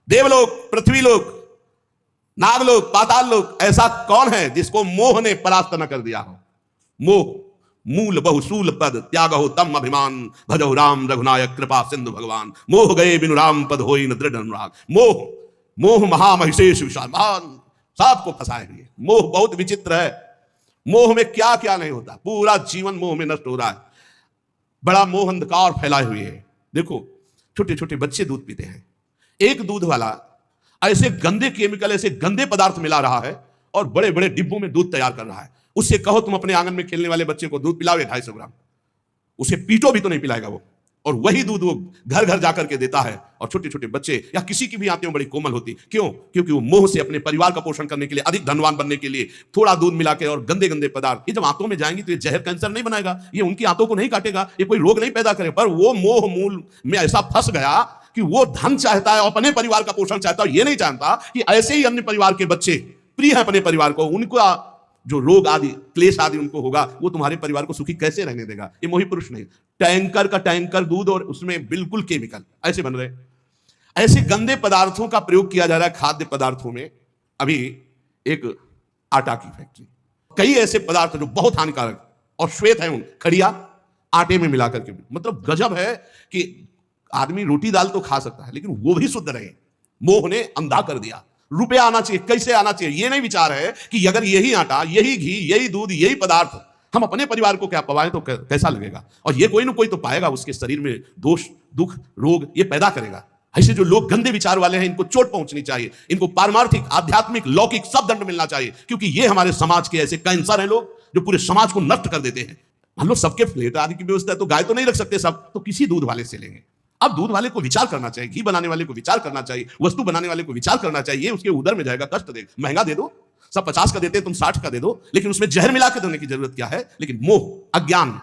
देवलोक, पृथ्वीलोक, नागलोक, पाताल लोक, ऐसा कौन है जिसको मोह ने परास्त न कर दिया हो। मोह मूल बहुसूल पद त्याग हो तम अभिमान, भजो राम रघुनायक कृपा सिंधु भगवान। मोह गए बिनु राम पद होई न दृढ़ अनुराग। मोह मोह महामहिषेश विशाल, महान सबको फंसाए हुए। मोह बहुत विचित्र है। मोह में क्या क्या नहीं होता, पूरा जीवन मोह में नष्ट हो रहा है। बड़ा मोह अंधकार फैलाए हुए है। देखो छोटे छोटे बच्चे दूध पीते हैं, एक दूध वाला ऐसे गंदे केमिकल, ऐसे गंदे पदार्थ मिला रहा है और बड़े बड़े डिब्बों में दूध तैयार कर रहा है। उससे कहो तुम अपने आंगन में खेलने वाले बच्चे को दूध पिलाओ 250 ग्राम, उसे पीटो भी तो नहीं पिलाएगा वो। और वही दूध वो घर घर जाकर के देता है। और छोटे छोटे बच्चे या किसी की भी आंतें बड़ी कोमल होती, क्यों? क्योंकि वो मोह से अपने परिवार का पोषण करने के लिए, अधिक धनवान बनने के लिए थोड़ा दूध मिला के और गंदे गंदे पदार्थ, ये जब आंतों में जाएंगी तो ये जहर कैंसर नहीं बनाएगा, ये उनकी आंतों को नहीं काटेगा, ये कोई रोग नहीं पैदा करेगा। पर वो मोह मूल में ऐसा फंस गया कि वो धन चाहता है और अपने परिवार का पोषण चाहता है। ये नहीं जानता कि ऐसे ही अन्य परिवार के बच्चे प्रिय है अपने परिवार को, उनका जो रोग आदि क्लेश आदि उनको होगा, वो तुम्हारे परिवार को सुखी कैसे रहने देगा। ये मोही पुरुष नहीं, टैंकर का टैंकर दूध और उसमें बिल्कुल केमिकल ऐसे बन रहे। ऐसे गंदे पदार्थों का प्रयोग किया जा रहा है खाद्य पदार्थों में। अभी एक आटा की फैक्ट्री, कई ऐसे पदार्थ जो बहुत हानिकारक और श्वेत है, उन खड़िया आटे में मिलाकर के, मतलब गजब है कि आदमी रोटी दाल तो खा सकता है लेकिन वो भी शुद्ध रहे। मोह ने अंधा कर दिया। रुपया आना चाहिए, कैसे आना चाहिए, ये नहीं विचार है कि अगर यही आटा, यही घी, यही दूध, यही पदार्थ हम अपने परिवार को क्या पवाएं तो कैसा लगेगा। और ये कोई ना कोई तो पाएगा, उसके शरीर में दोष, दुख, रोग ये पैदा करेगा। ऐसे जो लोग गंदे विचार वाले हैं, इनको चोट पहुंचनी चाहिए, इनको पारमार्थिक, आध्यात्मिक, लौकिक सब दंड मिलना चाहिए। क्योंकि ये हमारे समाज के ऐसे कैंसर हैं लोग जो पूरे समाज को नष्ट कर देते हैं। हम लोग सबके फ्लेट आदि की व्यवस्था है, तो गाय तो नहीं रख सकते सब, तो किसी दूध वाले से लेंगे। अब दूध वाले को विचार करना चाहिए, घी बनाने वाले को विचार करना चाहिए, वस्तु बनाने वाले को विचार करना चाहिए। उसके उदर में जाएगा, कष्ट देगा। महंगा दे दो, सब 50 का देते, तुम 60 का दे दो, लेकिन उसमें जहर मिला के देने की जरूरत क्या है। लेकिन मोह, अज्ञान,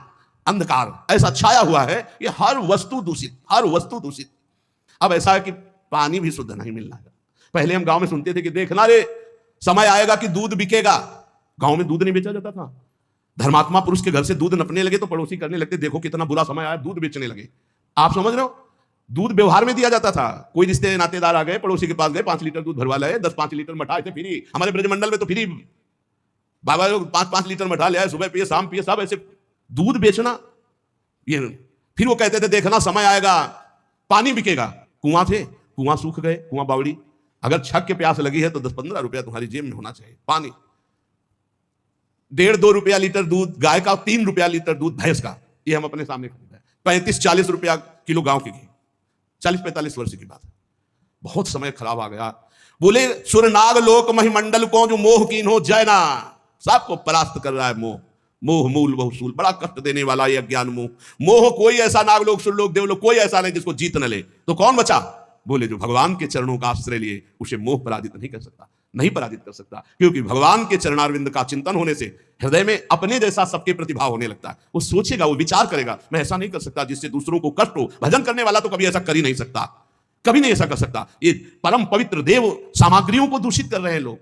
अंधकार ऐसा छाया हुआ है, ये हर वस्तु दूषित, हर वस्तु दूषित। अब ऐसा है कि पानी भी शुद्ध नहीं मिलना है। पहले हम गांव में सुनते थे कि देखना रे समय आएगा कि दूध बिकेगा। गांव में दूध नहीं बेचा जाता था। धर्मात्मा पुरुष के घर से दूध नपने लगे तो पड़ोसी करने लगते, देखो कितना बुरा समय आया, दूध बेचने लगे। आप समझ रहे हो, दूध व्यवहार में दिया जाता था। कोई रिश्ते नातेदार आ गए, पड़ोसी के पास गए, 5 लीटर दूध भरवा लाए, 10-5 लीटर मठा थे फ्री। हमारे ब्रजमंडल में तो फ्री बाबा लोग 5-5 लीटर मठा ले आए, सुबह पिए शाम पिए, सब ऐसे दूध बेचना। ये फिर वो कहते थे देखना समय आएगा पानी बिकेगा। कुआं थे, कुआं सूख गए, कुआं बावड़ी। अगर छक के प्यास लगी है तो 10-15 रुपया तुम्हारी जेब में होना चाहिए। पानी 1.5-2 रुपया लीटर दूध गाय का, 3 रुपया लीटर दूध भैंस का, ये हम अपने सामने खरीदा है। 35-40 रुपया किलो गांव की घी। 40-45 वर्ष की बात है। बहुत समय खराब आ गया। बोले सुरनाग लोक महिमंडल को जो मोह कीन हो जयना, सबको परास्त कर रहा है मोह। मोह मूल बहुसूल, बड़ा कष्ट देने वाला ये अज्ञान मोह। मोह कोई ऐसा नागलोक, सुरलोक, देवलोक कोई ऐसा नहीं जिसको जीत न ले। तो कौन बचा? बोले जो भगवान के चरणों का आश्रय लिए, उसे मोह पराजित नहीं कर सकता, नहीं पराजित कर सकता। क्योंकि भगवान के चरणारविंद का चिंतन होने से हृदय में अपने जैसा सबके प्रतिभाव होने लगता है। वो सोचेगा, वो विचार करेगा, मैं ऐसा नहीं कर सकता जिससे दूसरों को कष्ट हो। भजन करने वाला तो कभी ऐसा कर ही नहीं सकता, कभी नहीं ऐसा कर सकता। ये परम पवित्र देव सामग्रियों को दूषित कर रहे हैं लोग।